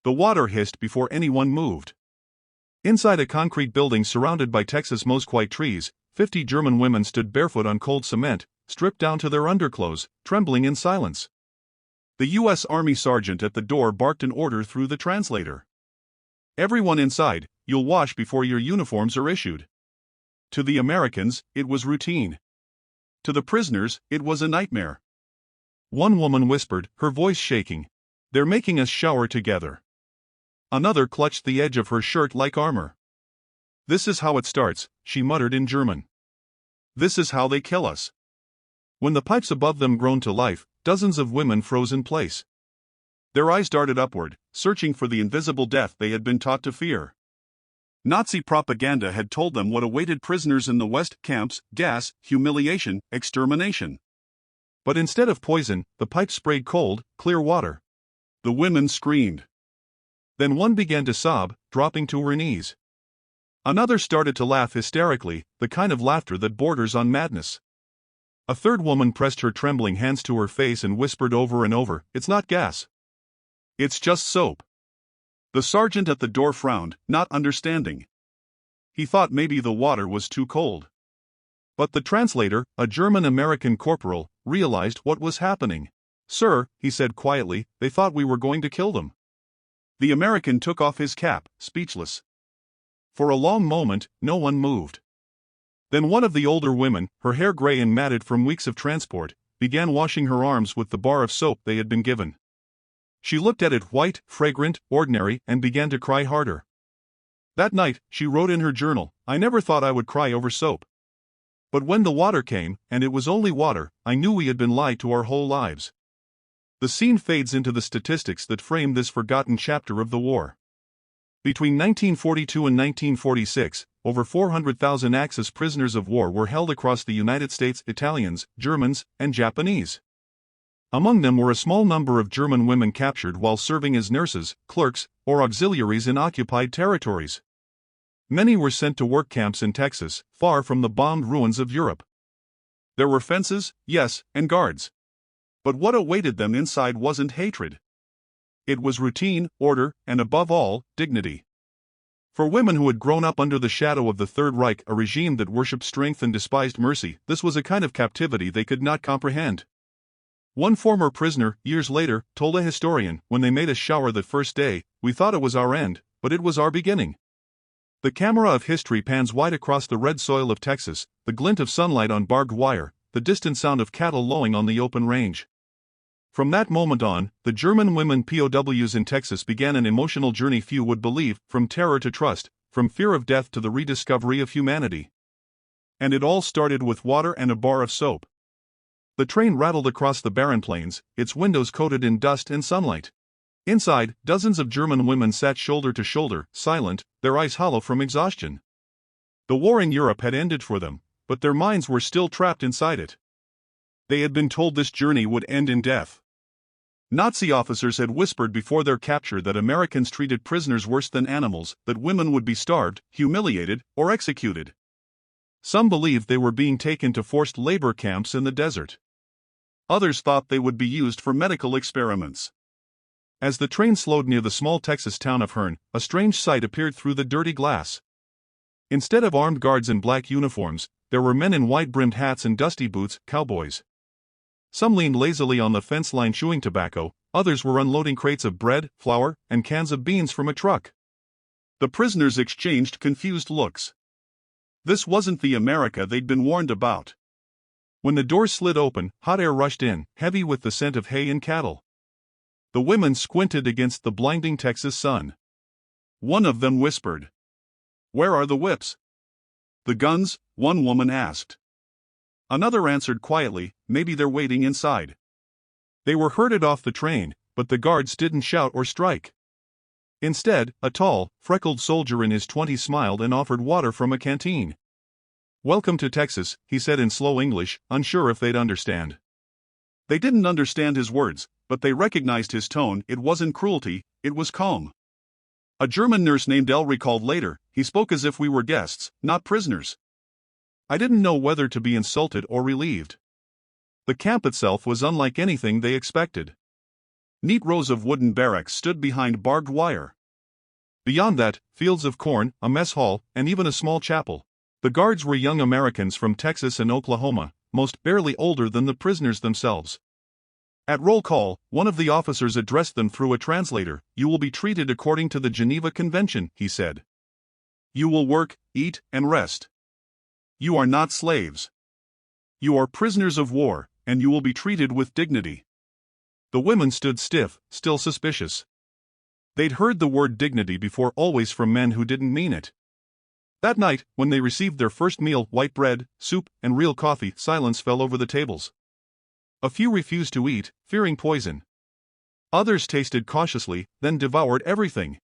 The water hissed before anyone moved. Inside a concrete building surrounded by Texas mosquite trees, 50 German women stood barefoot on cold cement, stripped down to their underclothes, trembling in silence. The U.S. Army sergeant at the door barked an order through the translator. "Everyone inside, you'll wash before your uniforms are issued." To the Americans, it was routine. To the prisoners, it was a nightmare. One woman whispered, her voice shaking, "They're making us shower together." Another clutched the edge of her shirt like armor. "This is how it starts," she muttered in German. "This is how they kill us." When the pipes above them groaned to life, dozens of women froze in place. Their eyes darted upward, searching for the invisible death they had been taught to fear. Nazi propaganda had told them what awaited prisoners in the West: camps, gas, humiliation, extermination. But instead of poison, the pipes sprayed cold, clear water. The women screamed. Then one began to sob, dropping to her knees. Another started to laugh hysterically, the kind of laughter that borders on madness. A third woman pressed her trembling hands to her face and whispered over and over, "It's not gas. It's just soap." The sergeant at the door frowned, not understanding. He thought maybe the water was too cold. But the translator, a German-American corporal, realized what was happening. "Sir," he said quietly, "they thought we were going to kill them." The American took off his cap, speechless. For a long moment, no one moved. Then one of the older women, her hair gray and matted from weeks of transport, began washing her arms with the bar of soap they had been given. She looked at it white, fragrant, ordinary, and began to cry harder. That night, she wrote in her journal, "I never thought I would cry over soap. But when the water came, and it was only water, I knew we had been lied to our whole lives." The scene fades into the statistics that frame this forgotten chapter of the war. Between 1942 and 1946, over 400,000 Axis prisoners of war were held across the United States: Italians, Germans, and Japanese. Among them were a small number of German women captured while serving as nurses, clerks, or auxiliaries in occupied territories. Many were sent to work camps in Texas, far from the bombed ruins of Europe. There were fences, yes, and guards. But what awaited them inside wasn't hatred. It was routine, order, and above all, dignity. For women who had grown up under the shadow of the Third Reich, a regime that worshipped strength and despised mercy, this was a kind of captivity they could not comprehend. One former prisoner, years later, told a historian, "When they made us shower that first day, we thought it was our end, but it was our beginning." The camera of history pans wide across the red soil of Texas, the glint of sunlight on barbed wire, the distant sound of cattle lowing on the open range. From that moment on, the German women POWs in Texas began an emotional journey few would believe, from terror to trust, from fear of death to the rediscovery of humanity. And it all started with water and a bar of soap. The train rattled across the barren plains, its windows coated in dust and sunlight. Inside, dozens of German women sat shoulder to shoulder, silent, their eyes hollow from exhaustion. The war in Europe had ended for them, but their minds were still trapped inside it. They had been told this journey would end in death. Nazi officers had whispered before their capture that Americans treated prisoners worse than animals, that women would be starved, humiliated, or executed. Some believed they were being taken to forced labor camps in the desert. Others thought they would be used for medical experiments. As the train slowed near the small Texas town of Hearne, a strange sight appeared through the dirty glass. Instead of armed guards in black uniforms, there were men in wide-brimmed hats and dusty boots, cowboys. Some leaned lazily on the fence line chewing tobacco, others were unloading crates of bread, flour, and cans of beans from a truck. The prisoners exchanged confused looks. This wasn't the America they'd been warned about. When the doors slid open, hot air rushed in, heavy with the scent of hay and cattle. The women squinted against the blinding Texas sun. One of them whispered, "Where are the whips?" "The guns?" one woman asked. Another answered quietly, "Maybe they're waiting inside." They were herded off the train, but the guards didn't shout or strike. Instead, a tall, freckled soldier in his 20s smiled and offered water from a canteen. "Welcome to Texas," he said in slow English, unsure if they'd understand. They didn't understand his words, but they recognized his tone. It wasn't cruelty, it was calm. A German nurse named Elle recalled later, "He spoke as if we were guests, not prisoners." I didn't know whether to be insulted or relieved. The camp itself was unlike anything they expected. Neat rows of wooden barracks stood behind barbed wire. Beyond that, fields of corn, a mess hall, and even a small chapel. The guards were young Americans from Texas and Oklahoma, most barely older than the prisoners themselves. At roll call, one of the officers addressed them through a translator. "You will be treated according to the Geneva Convention," he said. "You will work, eat, and rest. You are not slaves. You are prisoners of war, and you will be treated with dignity." The women stood stiff, still suspicious. They'd heard the word dignity before, always from men who didn't mean it. That night, when they received their first meal, white bread, soup, and real coffee, silence fell over the tables. A few refused to eat, fearing poison. Others tasted cautiously, then devoured everything.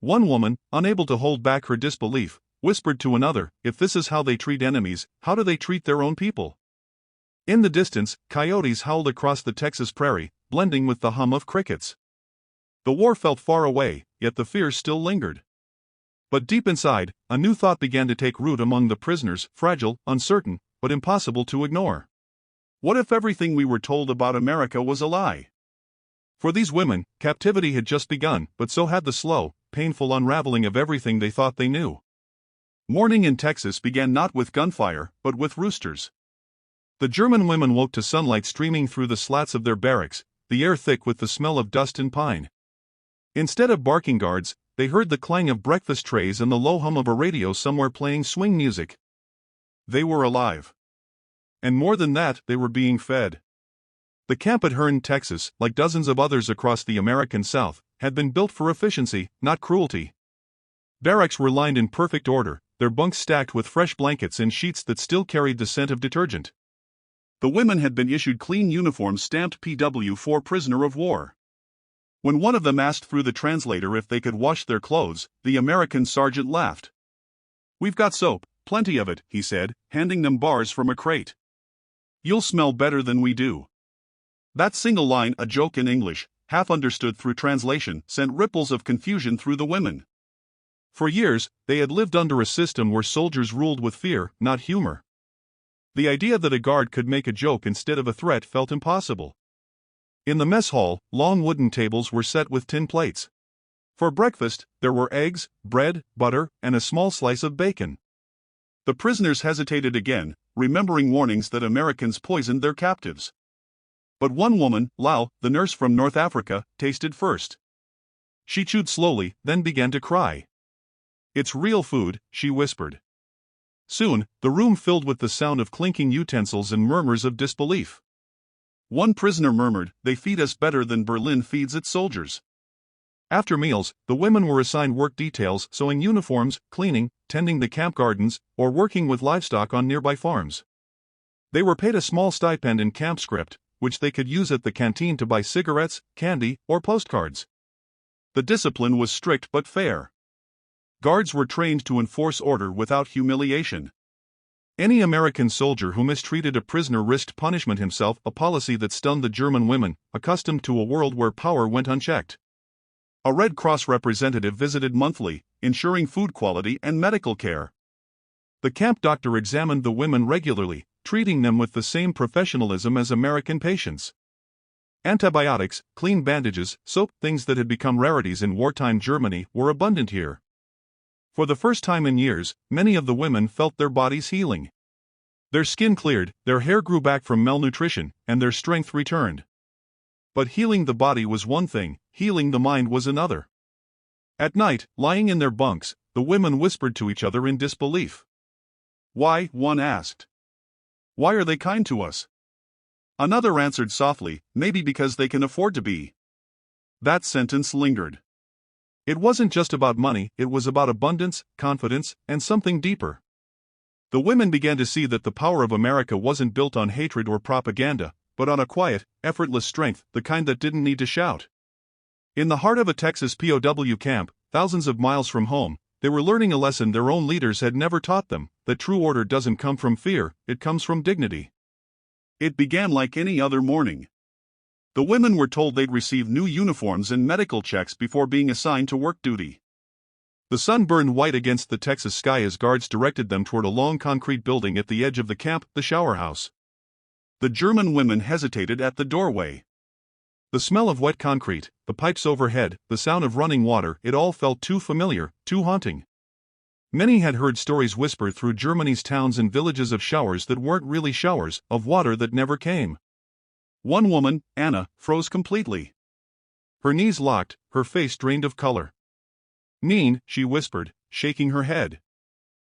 One woman, unable to hold back her disbelief, whispered to another, "If this is how they treat enemies, how do they treat their own people?" In the distance, coyotes howled across the Texas prairie, blending with the hum of crickets. The war felt far away, yet the fear still lingered. But deep inside, a new thought began to take root among the prisoners, fragile, uncertain, but impossible to ignore. What if everything we were told about America was a lie? For these women, captivity had just begun, but so had the slow, painful unraveling of everything they thought they knew. Morning in Texas began not with gunfire, but with roosters. The German women woke to sunlight streaming through the slats of their barracks, the air thick with the smell of dust and pine. Instead of barking guards, they heard the clang of breakfast trays and the low hum of a radio somewhere playing swing music. They were alive. And more than that, they were being fed. The camp at Hearne, Texas, like dozens of others across the American South, had been built for efficiency, not cruelty. Barracks were lined in perfect order, their bunks stacked with fresh blankets and sheets that still carried the scent of detergent. The women had been issued clean uniforms stamped PW for prisoner of war. When one of them asked through the translator if they could wash their clothes, the American sergeant laughed. "We've got soap, plenty of it," he said, handing them bars from a crate. "You'll smell better than we do." That single line, a joke in English, half understood through translation, sent ripples of confusion through the women. For years, they had lived under a system where soldiers ruled with fear, not humor. The idea that a guard could make a joke instead of a threat felt impossible. In the mess hall, long wooden tables were set with tin plates. For breakfast, there were eggs, bread, butter, and a small slice of bacon. The prisoners hesitated again, remembering warnings that Americans poisoned their captives. But one woman, Lau, the nurse from North Africa, tasted first. She chewed slowly, then began to cry. "It's real food," she whispered. Soon, the room filled with the sound of clinking utensils and murmurs of disbelief. One prisoner murmured, "They feed us better than Berlin feeds its soldiers." After meals, the women were assigned work details, sewing uniforms, cleaning, tending the camp gardens, or working with livestock on nearby farms. They were paid a small stipend in camp script, which they could use at the canteen to buy cigarettes, candy, or postcards. The discipline was strict but fair. Guards were trained to enforce order without humiliation. Any American soldier who mistreated a prisoner risked punishment himself, a policy that stunned the German women, accustomed to a world where power went unchecked. A Red Cross representative visited monthly, ensuring food quality and medical care. The camp doctor examined the women regularly, treating them with the same professionalism as American patients. Antibiotics, clean bandages, soap, things that had become rarities in wartime Germany, were abundant here. For the first time in years, many of the women felt their bodies healing. Their skin cleared, their hair grew back from malnutrition, and their strength returned. But healing the body was one thing, healing the mind was another. At night, lying in their bunks, the women whispered to each other in disbelief. "Why?" one asked. "Why are they kind to us?" Another answered softly, "Maybe because they can afford to be." That sentence lingered. It wasn't just about money, it was about abundance, confidence, and something deeper. The women began to see that the power of America wasn't built on hatred or propaganda, but on a quiet, effortless strength, the kind that didn't need to shout. In the heart of a Texas POW camp, thousands of miles from home, they were learning a lesson their own leaders had never taught them, that true order doesn't come from fear, it comes from dignity. It began like any other morning. The women were told they'd receive new uniforms and medical checks before being assigned to work duty. The sun burned white against the Texas sky as guards directed them toward a long concrete building at the edge of the camp, the shower house. The German women hesitated at the doorway. The smell of wet concrete, the pipes overhead, the sound of running water, it all felt too familiar, too haunting. Many had heard stories whispered through Germany's towns and villages of showers that weren't really showers, of water that never came. One woman, Anna, froze completely. Her knees locked, her face drained of color. "Neen," she whispered, shaking her head.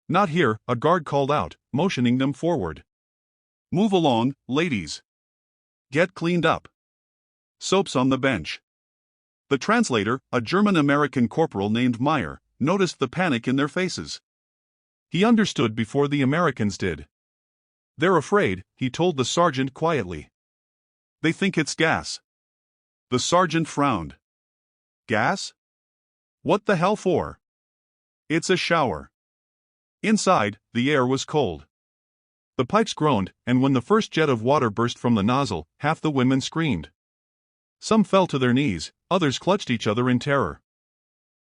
"Not here," a guard called out, motioning them forward. "Move along, ladies. Get cleaned up. Soap's on the bench." The translator, a German-American corporal named Meyer, noticed the panic in their faces. He understood before the Americans did. "They're afraid," he told the sergeant quietly. "They think it's gas." The sergeant frowned. "Gas? What the hell for?" "It's a shower." Inside, the air was cold. The pipes groaned, and when the first jet of water burst from the nozzle, half the women screamed. Some fell to their knees, others clutched each other in terror.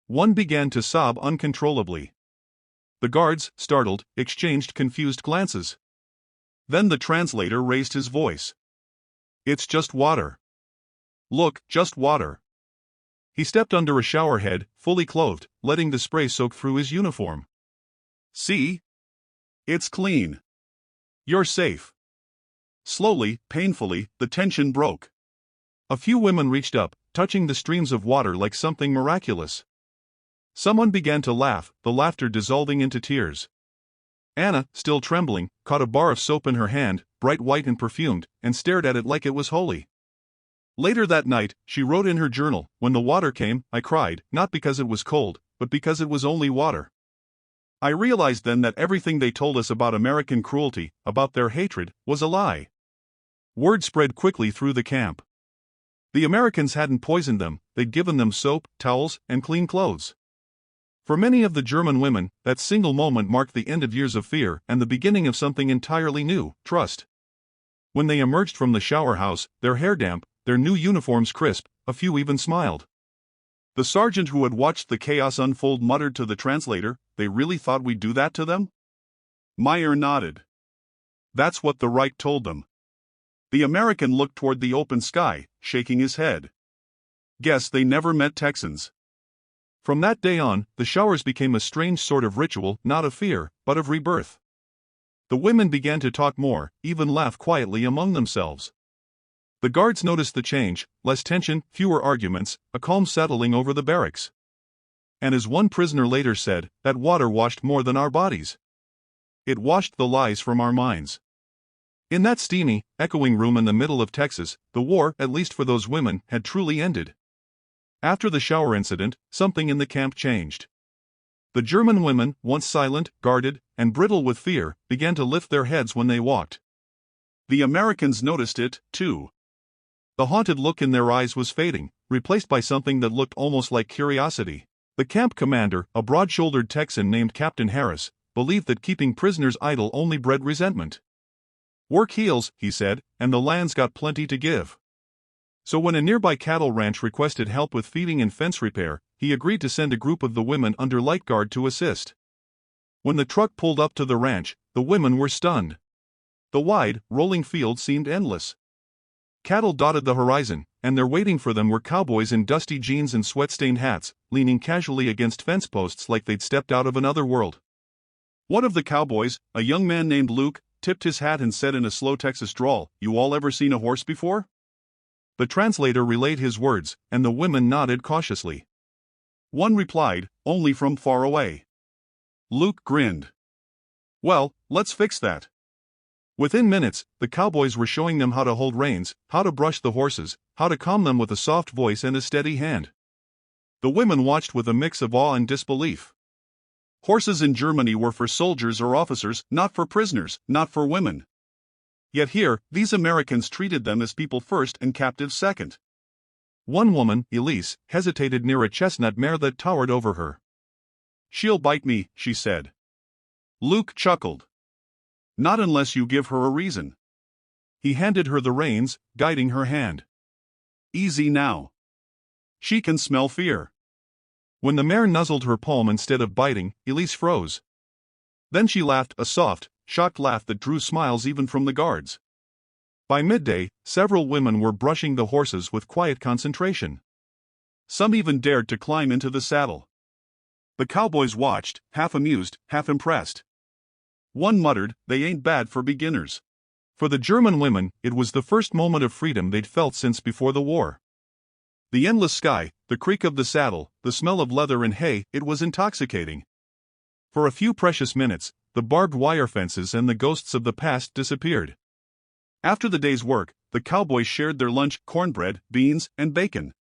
One began to sob uncontrollably. The guards, startled, exchanged confused glances. Then the translator raised his voice. "It's just water. Look, just water." He stepped under a shower head, fully clothed, letting the spray soak through his uniform. "See? It's clean. You're safe." Slowly, painfully, the tension broke. A few women reached up, touching the streams of water like something miraculous. Someone began to laugh, the laughter dissolving into tears. Anna, still trembling, caught a bar of soap in her hand, bright white and perfumed, and stared at it like it was holy. Later that night, she wrote in her journal, "When the water came, I cried, not because it was cold, but because it was only water. I realized then that everything they told us about American cruelty, about their hatred, was a lie." Word spread quickly through the camp. The Americans hadn't poisoned them, they'd given them soap, towels, and clean clothes. For many of the German women, that single moment marked the end of years of fear and the beginning of something entirely new, trust. When they emerged from the shower house, their hair damp, their new uniforms crisp, a few even smiled. The sergeant who had watched the chaos unfold muttered to the translator, "They really thought we'd do that to them?" Meyer nodded. "That's what the Reich told them." The American looked toward the open sky, shaking his head. "Guess they never met Texans." From that day on, the showers became a strange sort of ritual, not of fear, but of rebirth. The women began to talk more, even laugh quietly among themselves. The guards noticed the change, less tension, fewer arguments, a calm settling over the barracks. And as one prisoner later said, "That water washed more than our bodies. It washed the lies from our minds." In that steamy, echoing room in the middle of Texas, the war, at least for those women, had truly ended. After the shower incident, something in the camp changed. The German women, once silent, guarded, and brittle with fear, began to lift their heads when they walked. The Americans noticed it, too. The haunted look in their eyes was fading, replaced by something that looked almost like curiosity. The camp commander, a broad-shouldered Texan named Captain Harris, believed that keeping prisoners idle only bred resentment. "Work heals," he said, "and the land's got plenty to give." So when a nearby cattle ranch requested help with feeding and fence repair, he agreed to send a group of the women under light guard to assist. When the truck pulled up to the ranch, the women were stunned. The wide, rolling field seemed endless. Cattle dotted the horizon, and there waiting for them were cowboys in dusty jeans and sweat-stained hats, leaning casually against fence posts like they'd stepped out of another world. One of the cowboys, a young man named Luke, tipped his hat and said in a slow Texas drawl, "You all ever seen a horse before?" The translator relayed his words, and the women nodded cautiously. One replied, "Only from far away." Luke grinned. "Well, let's fix that." Within minutes, the cowboys were showing them how to hold reins, how to brush the horses, how to calm them with a soft voice and a steady hand. The women watched with a mix of awe and disbelief. Horses in Germany were for soldiers or officers, not for prisoners, not for women. Yet here, these Americans treated them as people first and captives second. One woman, Elise, hesitated near a chestnut mare that towered over her. "She'll bite me," she said. Luke chuckled. "Not unless you give her a reason." He handed her the reins, guiding her hand. "Easy now. She can smell fear." When the mare nuzzled her palm instead of biting, Elise froze. Then she laughed, a soft, shocked laugh that drew smiles even from the guards. By midday, several women were brushing the horses with quiet concentration. Some even dared to climb into the saddle. The cowboys watched, half amused, half impressed. One muttered, "They ain't bad for beginners." For the German women, it was the first moment of freedom they'd felt since before the war. The endless sky, the creak of the saddle, the smell of leather and hay, it was intoxicating. For a few precious minutes, the barbed wire fences and the ghosts of the past disappeared. After the day's work, the cowboys shared their lunch, cornbread, beans, and bacon.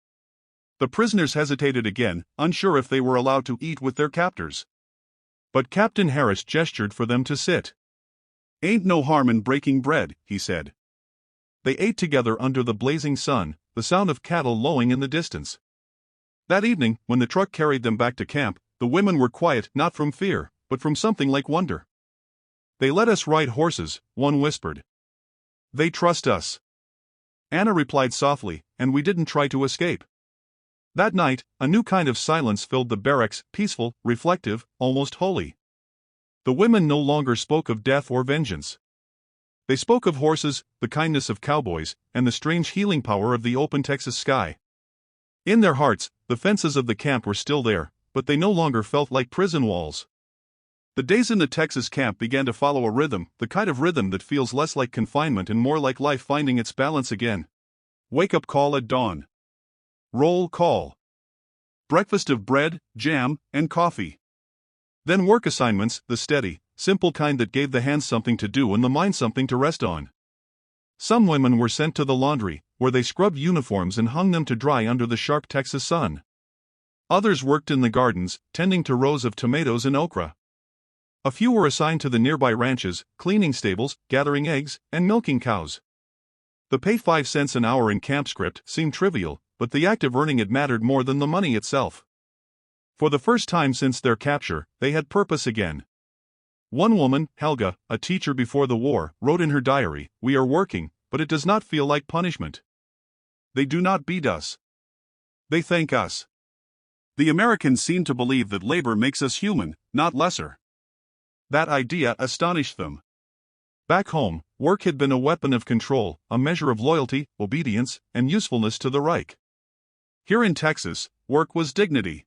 The prisoners hesitated again, unsure if they were allowed to eat with their captors. But Captain Harris gestured for them to sit. "Ain't no harm in breaking bread," he said. They ate together under the blazing sun, the sound of cattle lowing in the distance. That evening, when the truck carried them back to camp, the women were quiet not from fear, but from something like wonder. "They let us ride horses," one whispered. "They trust us," Anna replied softly, "and we didn't try to escape." That night, a new kind of silence filled the barracks, peaceful, reflective, almost holy. The women no longer spoke of death or vengeance. They spoke of horses, the kindness of cowboys, and the strange healing power of the open Texas sky. In their hearts, the fences of the camp were still there, but they no longer felt like prison walls. The days in the Texas camp began to follow a rhythm, the kind of rhythm that feels less like confinement and more like life finding its balance again. Wake-up call at dawn. Roll call. Breakfast of bread, jam, and coffee. Then work assignments, the steady, simple kind that gave the hands something to do and the mind something to rest on. Some women were sent to the laundry, where they scrubbed uniforms and hung them to dry under the sharp Texas sun. Others worked in the gardens, tending to rows of tomatoes and okra. A few were assigned to the nearby ranches, cleaning stables, gathering eggs, and milking cows. The pay 5 cents an hour in camp script seemed trivial, but the act of earning it mattered more than the money itself. For the first time since their capture, they had purpose again. One woman, Helga, a teacher before the war, wrote in her diary, "We are working, but it does not feel like punishment. They do not beat us. They thank us." The Americans seem to believe that labor makes us human, not lesser. That idea astonished them. Back home, work had been a weapon of control, a measure of loyalty, obedience, and usefulness to the Reich. Here in Texas, work was dignity.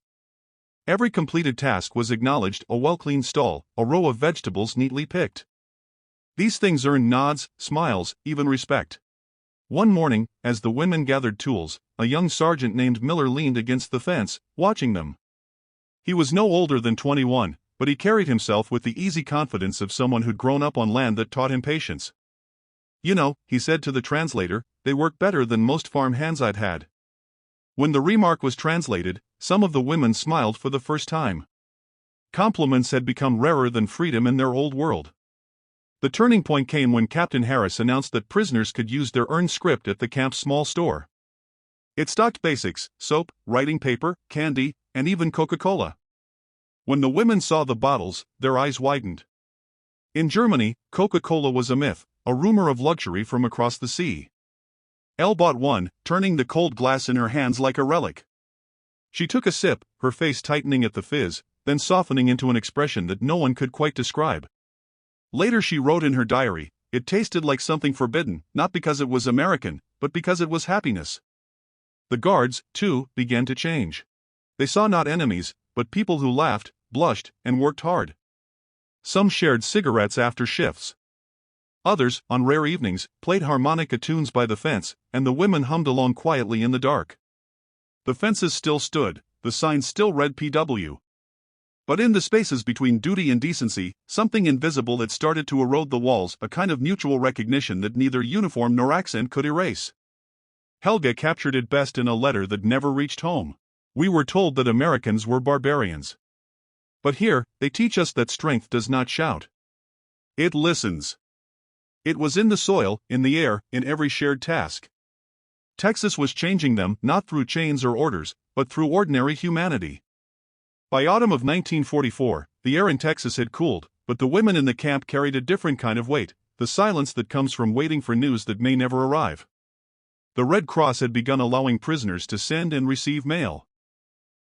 Every completed task was acknowledged, a well-cleaned stall, a row of vegetables neatly picked. These things earned nods, smiles, even respect. One morning, as the women gathered tools, a young sergeant named Miller leaned against the fence, watching them. He was no older than 21, but he carried himself with the easy confidence of someone who'd grown up on land that taught him patience. "You know," he said to the translator, "they work better than most farm hands I'd had." When the remark was translated, some of the women smiled for the first time. Compliments had become rarer than freedom in their old world. The turning point came when Captain Harris announced that prisoners could use their earned script at the camp's small store. It stocked basics, soap, writing paper, candy, and even Coca-Cola. When the women saw the bottles, their eyes widened. In Germany, Coca-Cola was a myth, a rumor of luxury from across the sea. Elle bought one, turning the cold glass in her hands like a relic. She took a sip, her face tightening at the fizz, then softening into an expression that no one could quite describe. Later she wrote in her diary, "It tasted like something forbidden, not because it was American, but because it was happiness." The guards, too, began to change. They saw not enemies, but people who laughed, blushed, and worked hard. Some shared cigarettes after shifts. Others, on rare evenings, played harmonica tunes by the fence, and the women hummed along quietly in the dark. The fences still stood, the signs still read PW. But in the spaces between duty and decency, something invisible had started to erode the walls, a kind of mutual recognition that neither uniform nor accent could erase. Helga captured it best in a letter that never reached home. "We were told that Americans were barbarians. But here, they teach us that strength does not shout. It listens." It was in the soil, in the air, in every shared task. Texas was changing them, not through chains or orders, but through ordinary humanity. By autumn of 1944, the air in Texas had cooled, but the women in the camp carried a different kind of weight, the silence that comes from waiting for news that may never arrive. The Red Cross had begun allowing prisoners to send and receive mail.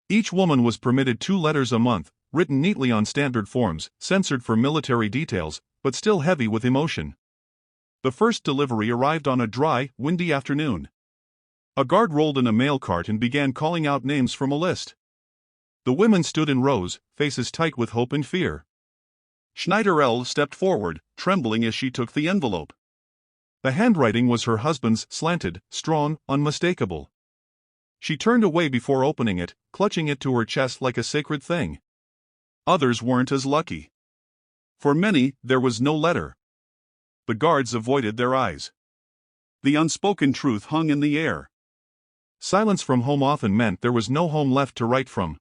Each woman was permitted 2 letters a month, written neatly on standard forms, censored for military details, but still heavy with emotion. The first delivery arrived on a dry, windy afternoon. A guard rolled in a mail cart and began calling out names from a list. The women stood in rows, faces tight with hope and fear. Schneiderl stepped forward, trembling as she took the envelope. The handwriting was her husband's, slanted, strong, unmistakable. She turned away before opening it, clutching it to her chest like a sacred thing. Others weren't as lucky. For many, there was no letter. The guards avoided their eyes. The unspoken truth hung in the air. Silence from home often meant there was no home left to write from.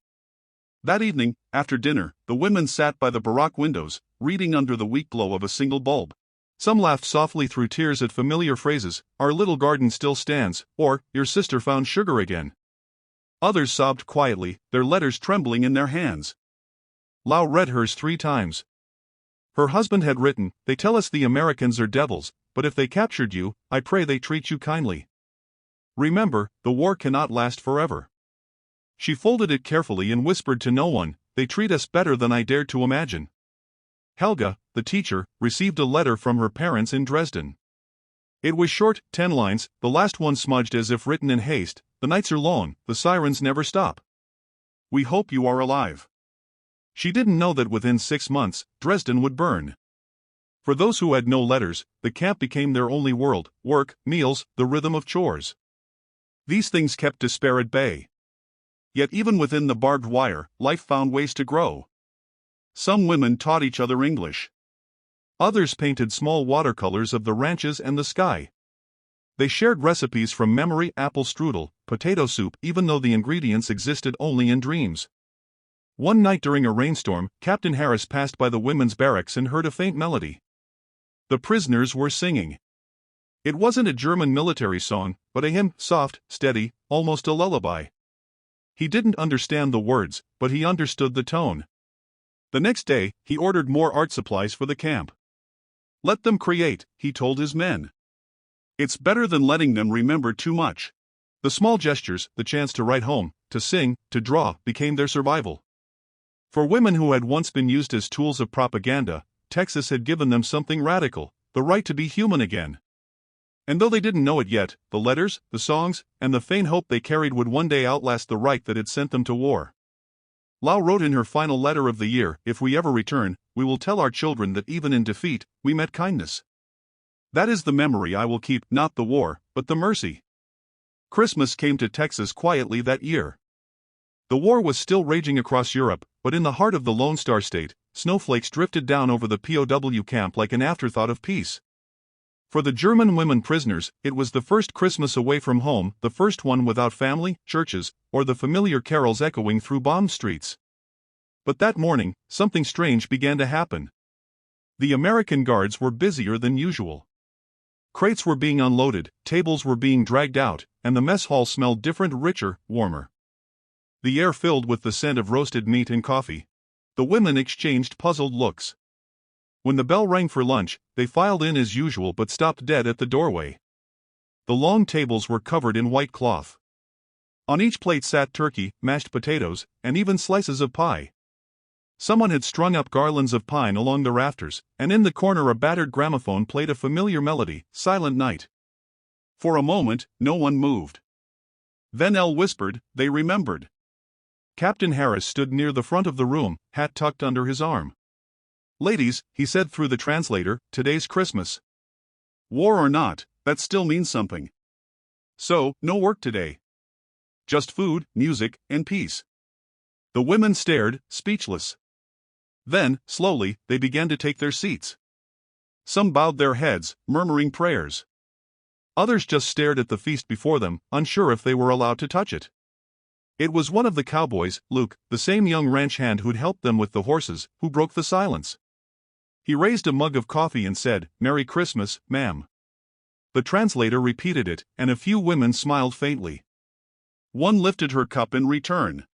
That evening, after dinner, the women sat by the baroque windows, reading under the weak glow of a single bulb. Some laughed softly through tears at familiar phrases, "Our little garden still stands," or "Your sister found sugar again." Others sobbed quietly, their letters trembling in their hands. Lau read hers 3 times. Her husband had written, "They tell us the Americans are devils, but if they captured you, I pray they treat you kindly. Remember, the war cannot last forever." She folded it carefully and whispered to no one, "They treat us better than I dared to imagine." Helga, the teacher, received a letter from her parents in Dresden. It was short, 10 lines, the last one smudged as if written in haste. "The nights are long, the sirens never stop. We hope you are alive." She didn't know that within 6 months, Dresden would burn. For those who had no letters, the camp became their only world: work, meals, the rhythm of chores. These things kept despair at bay. Yet even within the barbed wire, life found ways to grow. Some women taught each other English. Others painted small watercolors of the ranches and the sky. They shared recipes from memory: apple strudel, potato soup, even though the ingredients existed only in dreams. One night during a rainstorm, Captain Harris passed by the women's barracks and heard a faint melody. The prisoners were singing. It wasn't a German military song, but a hymn, soft, steady, almost a lullaby. He didn't understand the words, but he understood the tone. The next day, he ordered more art supplies for the camp. "Let them create," he told his men. "It's better than letting them remember too much." The small gestures, the chance to write home, to sing, to draw, became their survival. For women who had once been used as tools of propaganda, Texas had given them something radical: the right to be human again. And though they didn't know it yet, the letters, the songs, and the faint hope they carried would one day outlast the right that had sent them to war. Lau wrote in her final letter of the year, "If we ever return, we will tell our children that even in defeat, we met kindness. That is the memory I will keep, not the war, but the mercy." Christmas came to Texas quietly that year. The war was still raging across Europe, but in the heart of the Lone Star State, snowflakes drifted down over the POW camp like an afterthought of peace. For the German women prisoners, it was the first Christmas away from home, the first one without family, churches, or the familiar carols echoing through bombed streets. But that morning, something strange began to happen. The American guards were busier than usual. Crates were being unloaded, tables were being dragged out, and the mess hall smelled different, richer, warmer. The air filled with the scent of roasted meat and coffee. The women exchanged puzzled looks. When the bell rang for lunch, they filed in as usual but stopped dead at the doorway. The long tables were covered in white cloth. On each plate sat turkey, mashed potatoes, and even slices of pie. Someone had strung up garlands of pine along the rafters, and in the corner a battered gramophone played a familiar melody, "Silent Night." For a moment, no one moved. Then Elle whispered, "They remembered." Captain Harris stood near the front of the room, hat tucked under his arm. "Ladies," he said through the translator, "today's Christmas. War or not, that still means something. So, no work today. Just food, music, and peace." The women stared, speechless. Then, slowly, they began to take their seats. Some bowed their heads, murmuring prayers. Others just stared at the feast before them, unsure if they were allowed to touch it. It was one of the cowboys, Luke, the same young ranch hand who'd helped them with the horses, who broke the silence. He raised a mug of coffee and said, "Merry Christmas, ma'am." The translator repeated it, and a few women smiled faintly. One lifted her cup in return.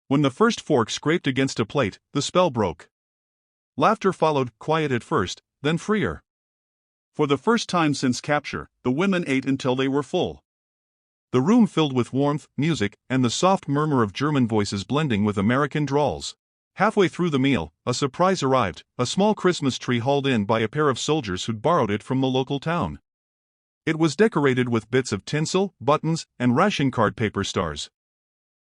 When the first fork scraped against a plate, the spell broke. Laughter followed, quiet at first, then freer. For the first time since capture, the women ate until they were full. The room filled with warmth, music, and the soft murmur of German voices blending with American drawls. Halfway through the meal, a surprise arrived, a small Christmas tree hauled in by a pair of soldiers who'd borrowed it from the local town. It was decorated with bits of tinsel, buttons, and ration card paper stars.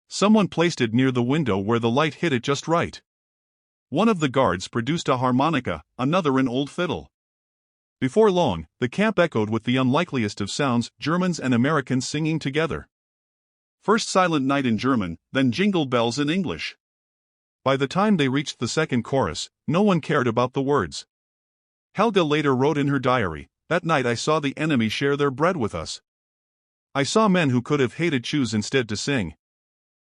Someone placed it near the window where the light hit it just right. One of the guards produced a harmonica, another an old fiddle. Before long, the camp echoed with the unlikeliest of sounds, Germans and Americans singing together. First Silent Night in German, then Jingle Bells in English. By the time they reached the second chorus, no one cared about the words. Helga later wrote in her diary, "That night I saw the enemy share their bread with us. I saw men who could have hated choose instead to sing.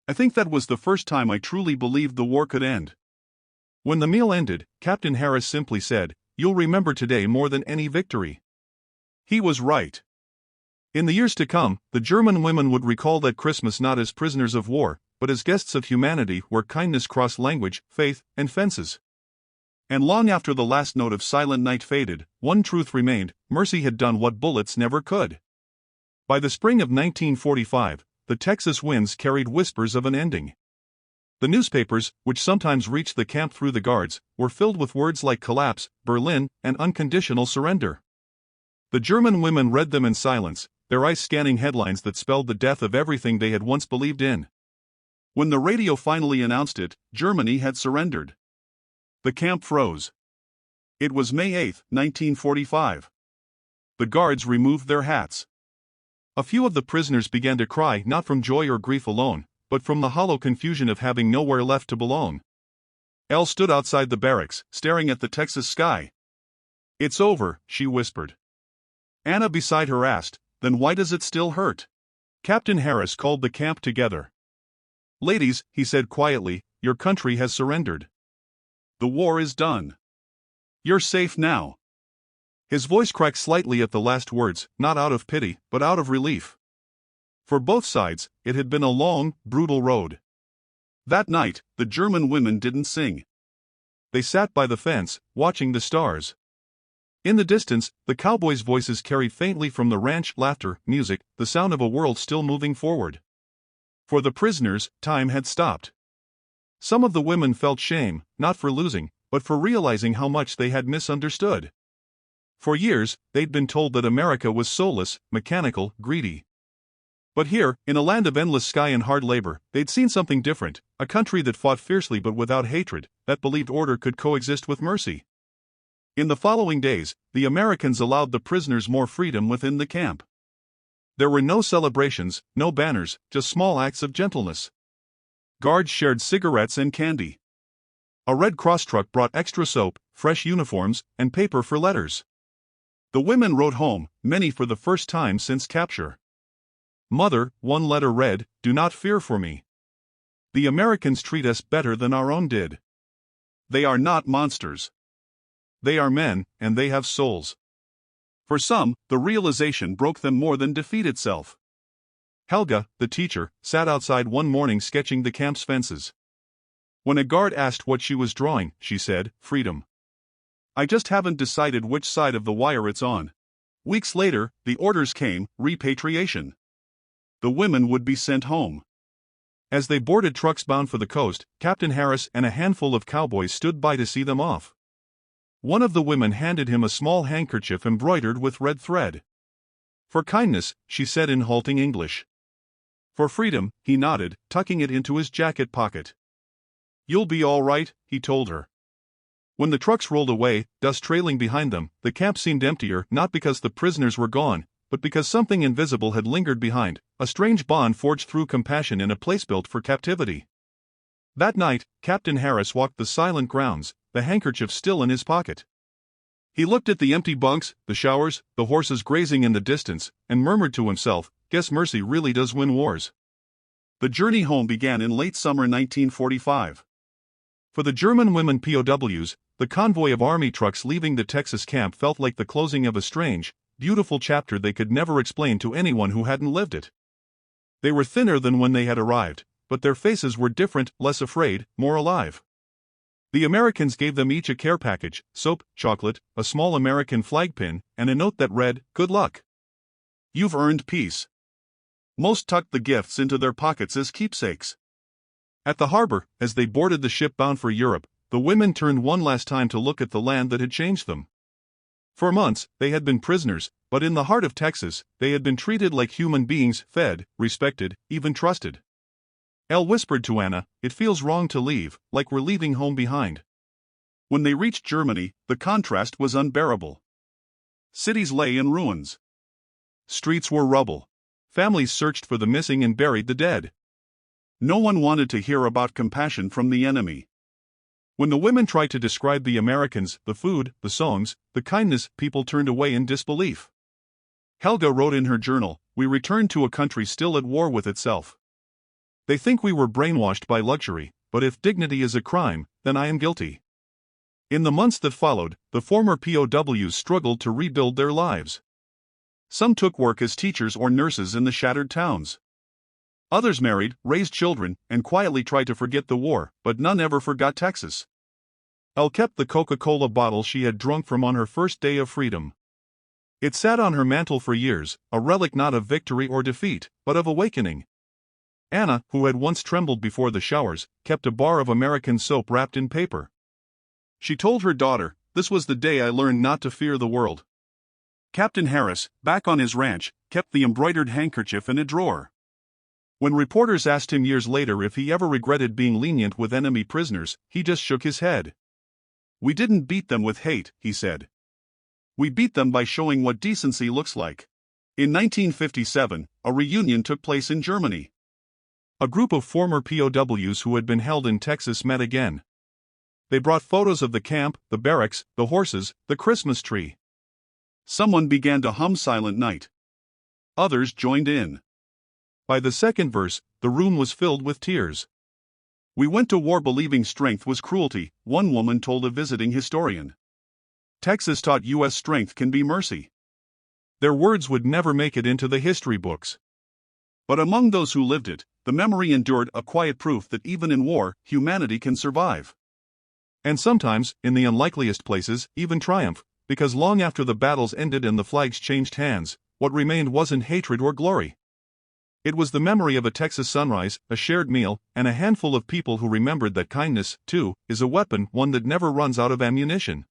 I think that was the first time I truly believed the war could end." When the meal ended, Captain Harris simply said, "You'll remember today more than any victory." He was right. In the years to come, the German women would recall that Christmas not as prisoners of war, but as guests of humanity where kindness crossed language, faith, and fences. And long after the last note of Silent Night faded, one truth remained: mercy had done what bullets never could. By the spring of 1945, the Texas winds carried whispers of an ending. The newspapers, which sometimes reached the camp through the guards, were filled with words like collapse, Berlin, and unconditional surrender. The German women read them in silence, their eyes scanning headlines that spelled the death of everything they had once believed in. When the radio finally announced it, Germany had surrendered. The camp froze. It was May 8, 1945. The guards removed their hats. A few of the prisoners began to cry, not from joy or grief alone, but from the hollow confusion of having nowhere left to belong. Elle stood outside the barracks, staring at the Texas sky. "It's over," she whispered. Anna beside her asked, "Then why does it still hurt?" Captain Harris called the camp together. "Ladies," he said quietly, "your country has surrendered. The war is done. You're safe now." His voice cracked slightly at the last words, not out of pity, but out of relief. For both sides, it had been a long, brutal road. That night, the German women didn't sing. They sat by the fence, watching the stars. In the distance, the cowboys' voices carried faintly from the ranch, laughter, music, the sound of a world still moving forward. For the prisoners, time had stopped. Some of the women felt shame, not for losing, but for realizing how much they had misunderstood. For years, they'd been told that America was soulless, mechanical, greedy. But here, in a land of endless sky and hard labor, they'd seen something different, a country that fought fiercely but without hatred, that believed order could coexist with mercy. In the following days, the Americans allowed the prisoners more freedom within the camp. There were no celebrations, no banners, just small acts of gentleness. Guards shared cigarettes and candy. A Red Cross truck brought extra soap, fresh uniforms, and paper for letters. The women wrote home, many for the first time since capture. "Mother," one letter read, "do not fear for me. The Americans treat us better than our own did. They are not monsters. They are men, and they have souls." For some, the realization broke them more than defeat itself. Helga, the teacher, sat outside one morning sketching the camp's fences. When a guard asked what she was drawing, she said, "Freedom. I just haven't decided which side of the wire it's on." Weeks later, the orders came: repatriation. The women would be sent home. As they boarded trucks bound for the coast, Captain Harris and a handful of cowboys stood by to see them off. One of the women handed him a small handkerchief embroidered with red thread. "For kindness," she said in halting English. "For freedom," he nodded, tucking it into his jacket pocket. "You'll be all right," he told her. When the trucks rolled away, dust trailing behind them, the camp seemed emptier, not because the prisoners were gone, but because something invisible had lingered behind, a strange bond forged through compassion in a place built for captivity. That night, Captain Harris walked the silent grounds, the handkerchief still in his pocket. He looked at the empty bunks, the showers, the horses grazing in the distance, and murmured to himself, "Guess mercy really does win wars." The journey home began in late summer 1945. For the German women POWs, the convoy of army trucks leaving the Texas camp felt like the closing of a strange, beautiful chapter they could never explain to anyone who hadn't lived it. They were thinner than when they had arrived, but their faces were different, less afraid, more alive. The Americans gave them each a care package: soap, chocolate, a small American flag pin, and a note that read, "Good luck. You've earned peace." Most tucked the gifts into their pockets as keepsakes. At the harbor, as they boarded the ship bound for Europe, the women turned one last time to look at the land that had changed them. For months, they had been prisoners, but in the heart of Texas, they had been treated like human beings, fed, respected, even trusted. Elle whispered to Anna, "It feels wrong to leave, like we're leaving home behind." When they reached Germany, the contrast was unbearable. Cities lay in ruins. Streets were rubble. Families searched for the missing and buried the dead. No one wanted to hear about compassion from the enemy. When the women tried to describe the Americans, the food, the songs, the kindness, people turned away in disbelief. Helga wrote in her journal, "We returned to a country still at war with itself. They think we were brainwashed by luxury, but if dignity is a crime, then I am guilty." In the months that followed, the former POWs struggled to rebuild their lives. Some took work as teachers or nurses in the shattered towns. Others married, raised children, and quietly tried to forget the war, but none ever forgot Texas. Elle kept the Coca-Cola bottle she had drunk from on her first day of freedom. It sat on her mantel for years, a relic not of victory or defeat, but of awakening. Anna, who had once trembled before the showers, kept a bar of American soap wrapped in paper. She told her daughter, "This was the day I learned not to fear the world." Captain Harris, back on his ranch, kept the embroidered handkerchief in a drawer. When reporters asked him years later if he ever regretted being lenient with enemy prisoners, he just shook his head. "We didn't beat them with hate," he said. "We beat them by showing what decency looks like." In 1957, a reunion took place in Germany. A group of former POWs who had been held in Texas met again. They brought photos of the camp, the barracks, the horses, the Christmas tree. Someone began to hum Silent Night. Others joined in. By the second verse, the room was filled with tears. "We went to war believing strength was cruelty," one woman told a visiting historian. Texas taught U.S. strength can be mercy. Their words would never make it into the history books. But among those who lived it, the memory endured, a quiet proof that even in war, humanity can survive. And sometimes, in the unlikeliest places, even triumph, because long after the battles ended and the flags changed hands, what remained wasn't hatred or glory. It was the memory of a Texas sunrise, a shared meal, and a handful of people who remembered that kindness, too, is a weapon, one that never runs out of ammunition.